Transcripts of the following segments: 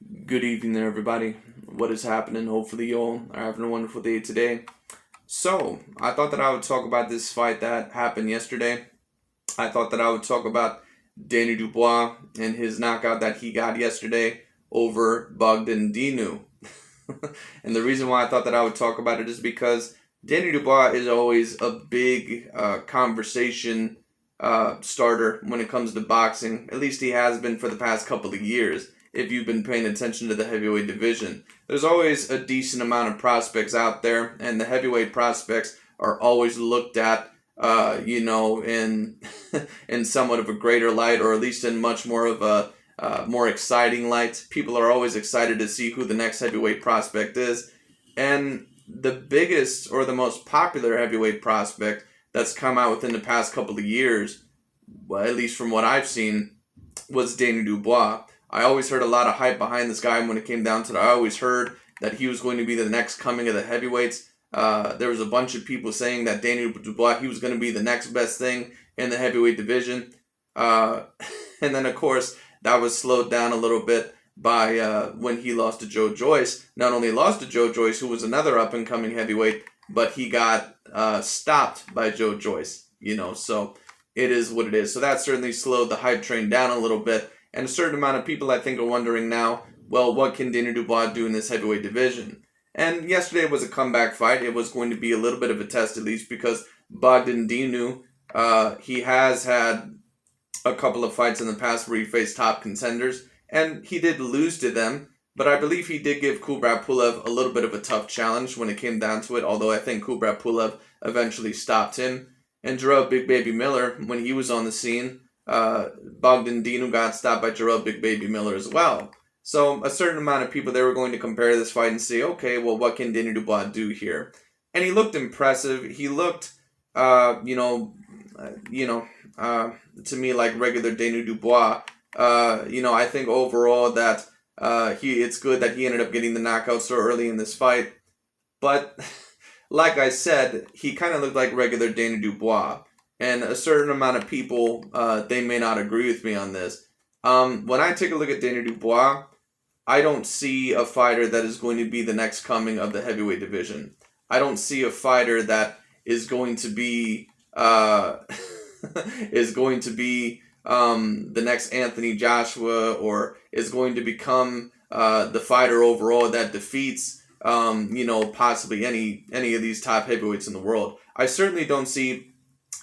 Good evening there, everybody. What is happening? Hopefully, you all are having a wonderful day today. So, I thought that I would talk about this fight that happened yesterday. I thought that I would talk about Daniel Dubois and his knockout that he got yesterday over Bogdan Dinu. And the reason why I thought that I would talk about it is because Daniel Dubois is always a big conversation starter when it comes to boxing. At least he has been for the past couple of years. If you've been paying attention to the heavyweight division, there's always a decent amount of prospects out there, and the heavyweight prospects are always looked at, in in somewhat of a greater light, or at least in much more of a more exciting light. People are always excited to see who the next heavyweight prospect is, and the biggest or the most popular heavyweight prospect that's come out within the past couple of years, well, at least from what I've seen, was Daniel Dubois. I always heard a lot of hype behind this guy when it came down to it. I always heard that he was going to be the next coming of the heavyweights. There was a bunch of people saying that Daniel Dubois, he was going to be the next best thing in the heavyweight division. And then, of course, that was slowed down a little bit by when he lost to Joe Joyce. Not only lost to Joe Joyce, who was another up-and-coming heavyweight, but he got stopped by Joe Joyce. So it is what it is. So that certainly slowed the hype train down a little bit. And a certain amount of people, I think, are wondering now, well, what can Daniel Dubois do in this heavyweight division? And yesterday was a comeback fight. It was going to be a little bit of a test, at least, because Bogdan Dinu, he has had a couple of fights in the past where he faced top contenders, and he did lose to them. But I believe he did give Kubrat Pulev a little bit of a tough challenge when it came down to it, although I think Kubrat Pulev eventually stopped him. And Jarrell Big Baby Miller, when he was on the scene, Bogdan Dinu got stopped by Jarrell Big Baby Miller as well. So a certain amount of people, they were going to compare this fight and say, okay, well, what can Daniel Dubois do here? And he looked impressive. He looked, to me like regular Daniel Dubois. I think overall that it's good that he ended up getting the knockout so early in this fight. But like I said, he kind of looked like regular Daniel Dubois. And a certain amount of people, they may not agree with me on this. When I take a look at Daniel Dubois, I don't see a fighter that is going to be the next coming of the heavyweight division. I don't see a fighter that is going to be the next Anthony Joshua, or is going to become the fighter overall that defeats possibly any of these top heavyweights in the world. I certainly don't see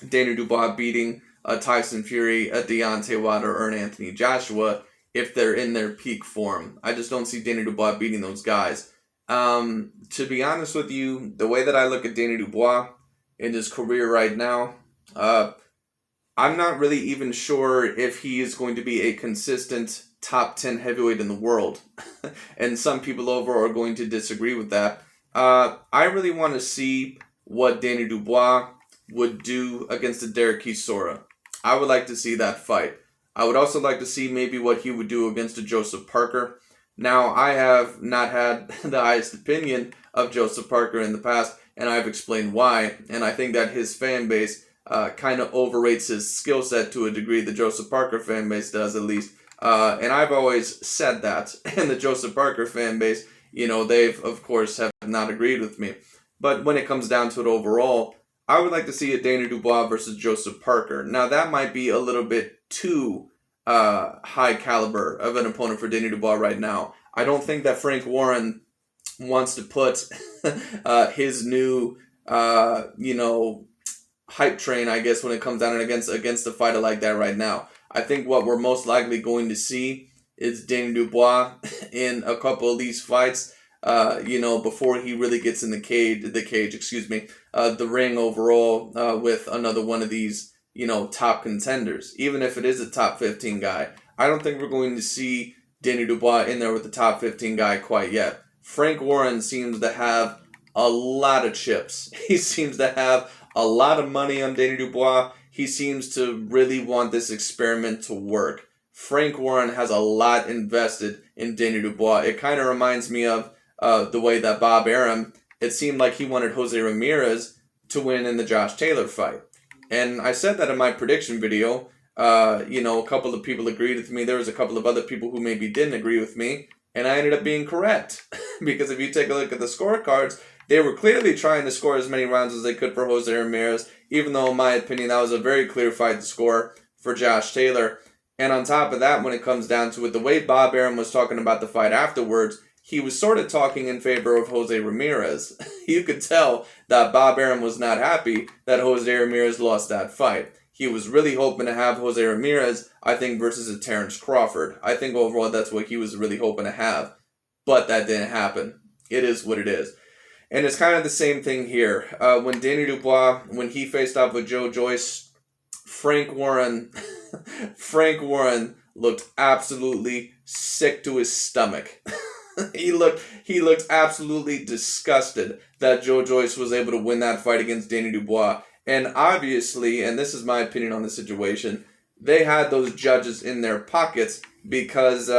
Daniel Dubois beating Tyson Fury, a Deontay Wilder, or an Anthony Joshua if they're in their peak form. I just don't see Daniel Dubois beating those guys. To be honest with you, the way that I look at Daniel Dubois in his career right now, I'm not really even sure if he is going to be a consistent top 10 heavyweight in the world. And some people over are going to disagree with that. I really want to see what Daniel Dubois would do against a Derek Chisora. I would like to see that fight. I would also like to see maybe what he would do against a Joseph Parker. Now, I have not had the highest opinion of Joseph Parker in the past, and I've explained why. And I think that his fan base kind of overrates his skill set to a degree. The Joseph Parker fan base does, at least. And I've always said that. And the Joseph Parker fan base, they've, of course, have not agreed with me. But when it comes down to it overall, I would like to see a Daniel Dubois versus Joseph Parker. Now, that might be a little bit too high caliber of an opponent for Daniel Dubois right now. I don't think that Frank Warren wants to put his new, hype train, I guess, when it comes down against a fighter like that right now. I think what we're most likely going to see is Daniel Dubois in a couple of these fights. Before he really gets in the ring overall, with another one of these, top contenders. Even if it is a top 15 guy, I don't think we're going to see Daniel Dubois in there with the top 15 guy quite yet. Frank Warren seems to have a lot of chips. He seems to have a lot of money on Daniel Dubois. He seems to really want this experiment to work. Frank Warren has a lot invested in Daniel Dubois. It kind of reminds me of the way that Bob Arum, it seemed like he wanted Jose Ramirez to win in the Josh Taylor fight. And I said that in my prediction video. A couple of people agreed with me. There was a couple of other people who maybe didn't agree with me. And I ended up being correct. Because if you take a look at the scorecards, they were clearly trying to score as many rounds as they could for Jose Ramirez, even though, in my opinion, that was a very clear fight to score for Josh Taylor. And on top of that, when it comes down to it, the way Bob Arum was talking about the fight afterwards, he was sort of talking in favor of Jose Ramirez. You could tell that Bob Arum was not happy that Jose Ramirez lost that fight. He was really hoping to have Jose Ramirez, I think, versus a Terrence Crawford. I think overall that's what he was really hoping to have. But that didn't happen. It is what it is. And it's kind of the same thing here. When Daniel Dubois, when he faced off with Joe Joyce, Frank Warren looked absolutely sick to his stomach. He looked absolutely disgusted that Joe Joyce was able to win that fight against Daniel Dubois. And obviously, and this is my opinion on the situation, they had those judges in their pockets because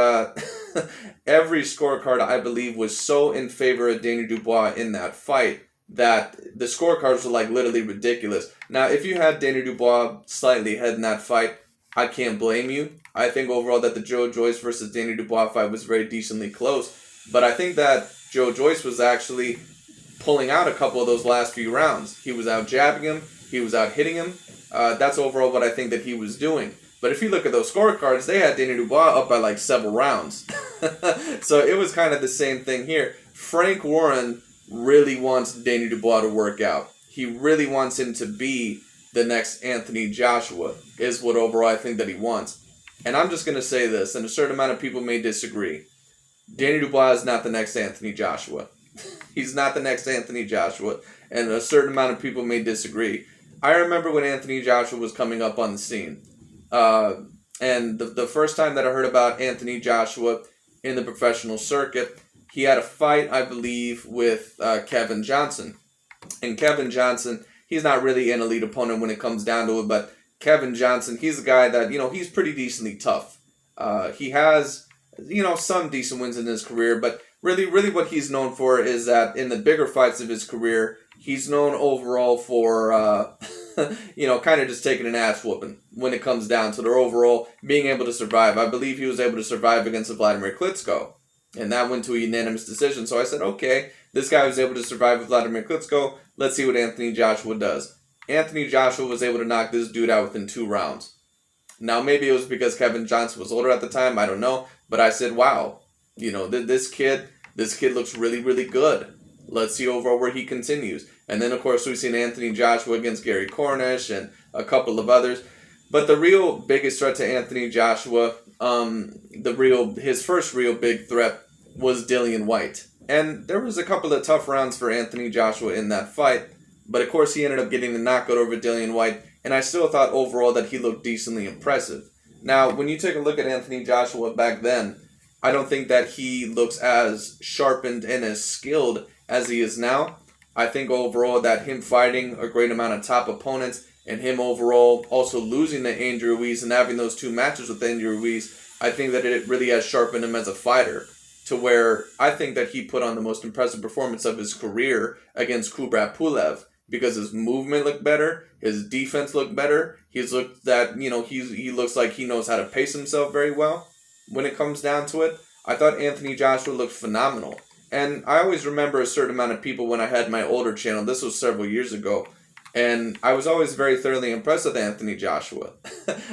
every scorecard, I believe, was so in favor of Daniel Dubois in that fight that the scorecards were like literally ridiculous. Now, if you had Daniel Dubois slightly ahead in that fight, I can't blame you. I think overall that the Joe Joyce versus Daniel Dubois fight was very decently close. But I think that Joe Joyce was actually pulling out a couple of those last few rounds. He was out jabbing him. He was out hitting him. That's overall what I think that he was doing. But if you look at those scorecards, they had Daniel Dubois up by like several rounds. So it was kind of the same thing here. Frank Warren really wants Daniel Dubois to work out. He really wants him to be the next Anthony Joshua, is what overall I think that he wants. And I'm just going to say this, and a certain amount of people may disagree. Daniel Dubois is not the next Anthony Joshua. He's not the next Anthony Joshua, and a certain amount of people may disagree. I remember when Anthony Joshua was coming up on the scene. And the first time that I heard about Anthony Joshua in the professional circuit, he had a fight, I believe, with Kevin Johnson. And Kevin Johnson, he's not really an elite opponent when it comes down to it, but Kevin Johnson, he's a guy that, he's pretty decently tough. He has, some decent wins in his career, but really what he's known for is that in the bigger fights of his career, he's known overall for, kind of just taking an ass whooping when it comes down to their overall being able to survive. I believe he was able to survive against Vladimir Klitschko, and that went to a unanimous decision. So I said, okay, this guy was able to survive with Vladimir Klitschko. Let's see what Anthony Joshua does. Anthony Joshua was able to knock this dude out within 2 rounds. Now, maybe it was because Kevin Johnson was older at the time. I don't know. But I said, wow, this kid looks really, really good. Let's see overall where he continues. And then, of course, we've seen Anthony Joshua against Gary Cornish and a couple of others. But the real biggest threat to Anthony Joshua, his first real big threat was Dillian White. And there was a couple of tough rounds for Anthony Joshua in that fight. But, of course, he ended up getting the knockout over Dillian White. And I still thought overall that he looked decently impressive. Now, when you take a look at Anthony Joshua back then, I don't think that he looks as sharpened and as skilled as he is now. I think overall that him fighting a great amount of top opponents and him overall also losing to Andrew Ruiz and having those 2 matches with Andrew Ruiz, I think that it really has sharpened him as a fighter to where I think that he put on the most impressive performance of his career against Kubrat Pulev because his movement looked better, his defense looked better, he looks like he knows how to pace himself very well. When it comes down to it, I thought Anthony Joshua looked phenomenal. And I always remember a certain amount of people when I had my older channel, this was several years ago, and I was always very thoroughly impressed with Anthony Joshua.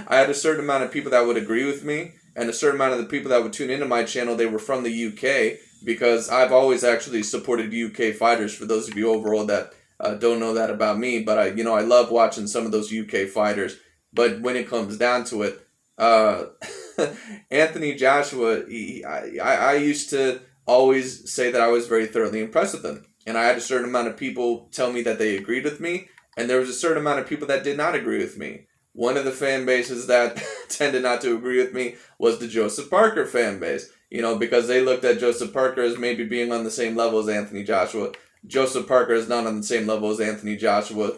I had a certain amount of people that would agree with me, and a certain amount of the people that would tune into my channel, they were from the UK, because I've always actually supported UK fighters, for those of you overall that don't know that about me, but I love watching some of those UK fighters. But when it comes down to it, Anthony Joshua, I used to always say that I was very thoroughly impressed with him. And I had a certain amount of people tell me that they agreed with me, and there was a certain amount of people that did not agree with me. One of the fan bases that tended not to agree with me was the Joseph Parker fan base, because they looked at Joseph Parker as maybe being on the same level as Anthony Joshua. Joseph Parker is not on the same level as Anthony Joshua.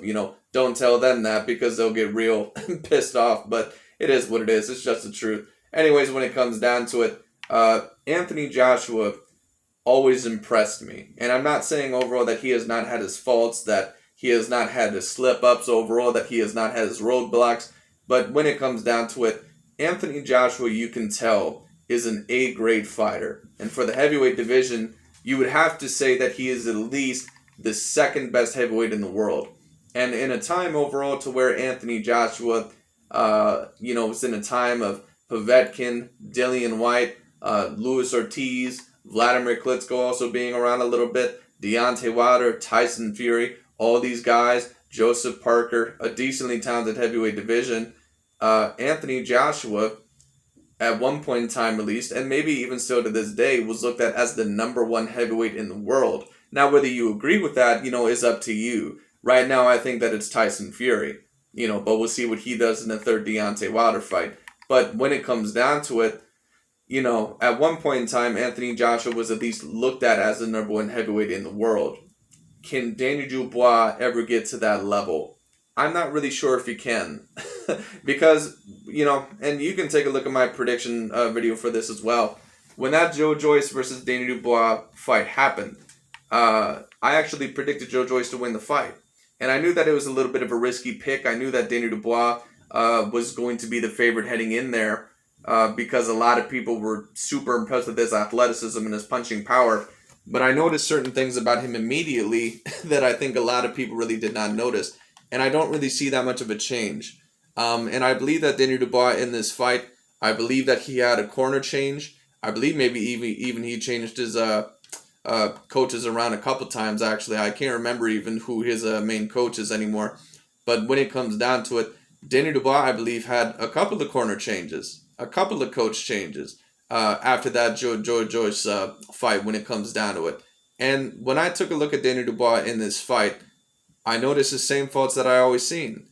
Don't tell them that because they'll get real pissed off, but it is what it is. It's just the truth. Anyways, when it comes down to it, Anthony Joshua always impressed me. And I'm not saying overall that he has not had his faults, that he has not had his slip-ups overall, that he has not had his roadblocks. But when it comes down to it, Anthony Joshua, you can tell, is an A-grade fighter. And for the heavyweight division, you would have to say that he is at least the second best heavyweight in the world. And in a time overall to where Anthony Joshua, was in a time of Povetkin, Dillian White, Luis Ortiz, Vladimir Klitschko also being around a little bit, Deontay Wilder, Tyson Fury, all these guys, Joseph Parker, a decently talented heavyweight division. Anthony Joshua, at one point in time at least, and maybe even still to this day, was looked at as the number one heavyweight in the world. Now, whether you agree with that, is up to you. Right now, I think that it's Tyson Fury, but we'll see what he does in the third Deontay Wilder fight. But when it comes down to it, at one point in time, Anthony Joshua was at least looked at as the number one heavyweight in the world. Can Daniel Dubois ever get to that level? I'm not really sure if he can. Because, and you can take a look at my prediction video for this as well. When that Joe Joyce versus Daniel Dubois fight happened, I actually predicted Joe Joyce to win the fight. And I knew that it was a little bit of a risky pick. I knew that Daniel Dubois was going to be the favorite heading in there because a lot of people were super impressed with his athleticism and his punching power. But I noticed certain things about him immediately that I think a lot of people really did not notice. And I don't really see that much of a change. And I believe that Daniel Dubois in this fight, I believe that he had a corner change. I believe maybe even he changed his coaches around a couple times, actually. I can't remember even who his main coach is anymore. But when it comes down to it, Daniel Dubois, I believe, had a couple of corner changes, a couple of coach changes after that Joe Joyce fight when it comes down to it. And when I took a look at Daniel Dubois in this fight, I noticed the same faults that I always seen.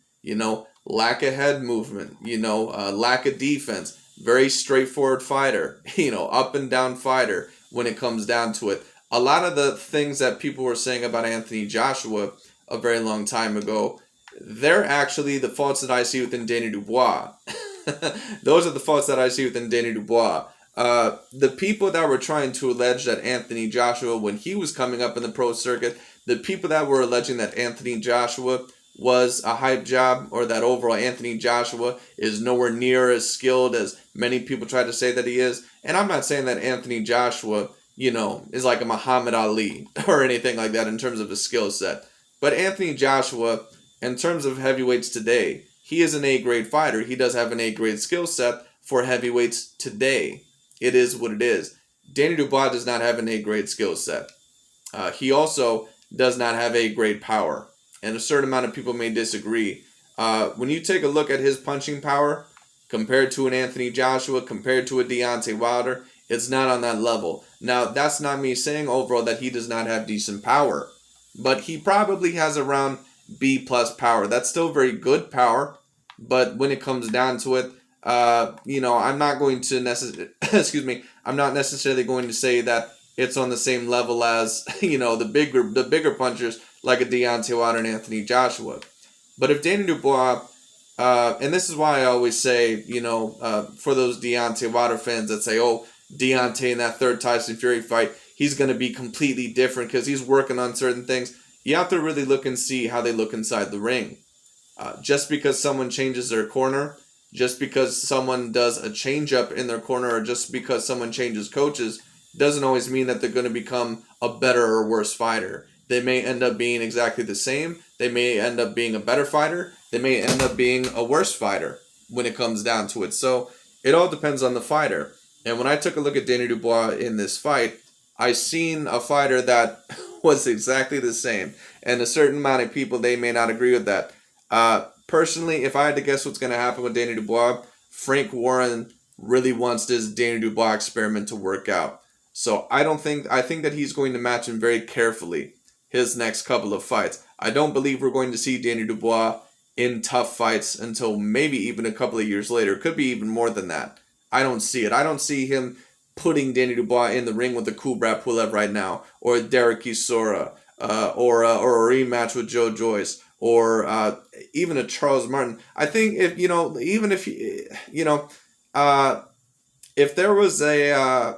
Lack of head movement, lack of defense, very straightforward fighter, up and down fighter when it comes down to it. A lot of the things that people were saying about Anthony Joshua a very long time ago, they're actually the faults that I see within Daniel Dubois. Those are the faults that I see within Daniel Dubois. The people that were trying to allege that Anthony Joshua, when he was coming up in the pro circuit, the people that were alleging that Anthony Joshua was a hype job or that overall Anthony Joshua is nowhere near as skilled as many people try to say that he is. And I'm not saying that Anthony Joshua, is like a Muhammad Ali or anything like that in terms of his skill set. But Anthony Joshua, in terms of heavyweights today, he is an A-grade fighter. He does have an A-grade skill set for heavyweights today. It is what it is. Daniel Dubois does not have an A-grade skill set. He also does not have A-grade power. And a certain amount of people may disagree. When you take a look at his punching power, compared to an Anthony Joshua, compared to a Deontay Wilder, it's not on that level. Now, that's not me saying overall that he does not have decent power. But he probably has around B+ power. That's still very good power. But when it comes down to it, I'm not going to I'm not necessarily going to say that it's on the same level as, the bigger punchers like a Deontay Wilder and Anthony Joshua. But if Daniel Dubois, and this is why I always say, for those Deontay Wilder fans that say, oh, Deontay in that third Tyson Fury fight, he's going to be completely different because he's working on certain things. You have to really look and see how they look inside the ring. Just because someone changes their corner, just because someone does a change-up in their corner, or just because someone changes coaches, doesn't always mean that they're going to become a better or worse fighter. They may end up being exactly the same. They may end up being a better fighter. They may end up being a worse fighter when it comes down to it. So it all depends on the fighter. And when I took a look at Daniel Dubois in this fight, I seen a fighter that was exactly the same. And a certain amount of people, they may not agree with that. Personally, if I had to guess what's going to happen with Daniel Dubois, Frank Warren really wants this Daniel Dubois experiment to work out. So I think that he's going to match him very carefully his next couple of fights. I don't believe we're going to see Daniel Dubois in tough fights until maybe even a couple of years later. It could be even more than that. I don't see it. I don't see him putting Daniel Dubois in the ring with the Kubrat Pulev right now, or Derek Chisora, or a rematch with Joe Joyce, or even a Charles Martin. I think if if there was a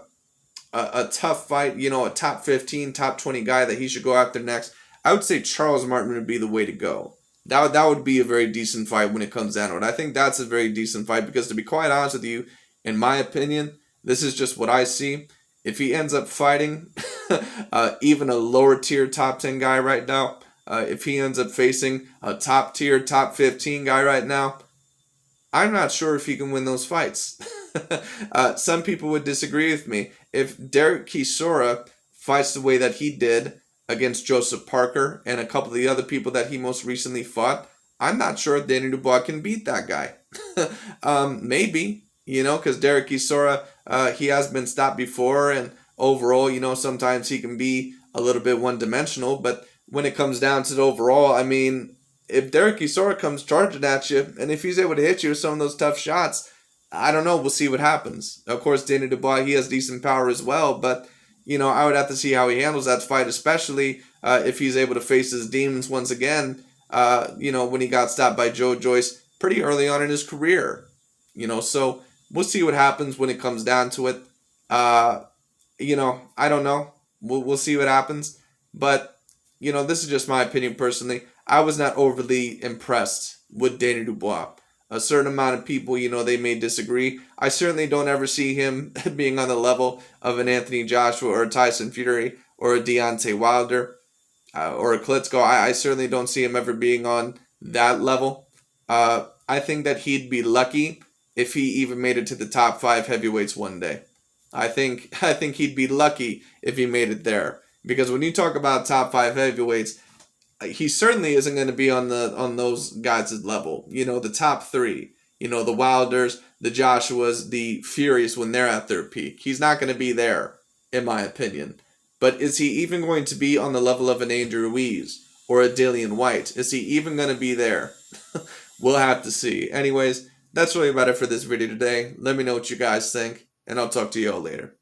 tough fight, a top 15, top 20 guy that he should go after next, I would say Charles Martin would be the way to go. That would be a very decent fight when it comes down to it. I think that's a very decent fight because, to be quite honest with you, in my opinion, This is just what I see. If he ends up fighting even a lower tier top 10 guy right now, if he ends up facing a top tier, top 15 guy right now, I'm not sure if he can win those fights. Some people would disagree with me. If Derek Chisora fights the way that he did against Joseph Parker and a couple of the other people that he most recently fought, I'm not sure if Daniel Dubois can beat that guy. Maybe, because Derek Chisora, he has been stopped before, and overall, sometimes he can be a little bit one-dimensional, but when it comes down to the overall, I mean, if Derek Chisora comes charging at you, and if he's able to hit you with some of those tough shots, I don't know. We'll see what happens. Of course, Daniel Dubois, he has decent power as well, but, I would have to see how he handles that fight, especially if he's able to face his demons once again, when he got stopped by Joe Joyce pretty early on in his career. So we'll see what happens when it comes down to it. I don't know. We'll see what happens. But, this is just my opinion personally. I was not overly impressed with Daniel Dubois. A certain amount of people, they may disagree. I certainly don't ever see him being on the level of an Anthony Joshua or a Tyson Fury or a Deontay Wilder or a Klitschko. I certainly don't see him ever being on that level. I think that he'd be lucky if he even made it to the top 5 heavyweights one day. I think he'd be lucky if he made it there. Because when you talk about top 5 heavyweights, he certainly isn't going to be on those guys' level. The top 3. The Wilders, the Joshuas, the Furies when they're at their peak. He's not going to be there, in my opinion. But is he even going to be on the level of an Andrew Ruiz or a Dillian White? Is he even going to be there? We'll have to see. Anyways, that's really about it for this video today. Let me know what you guys think, and I'll talk to you all later.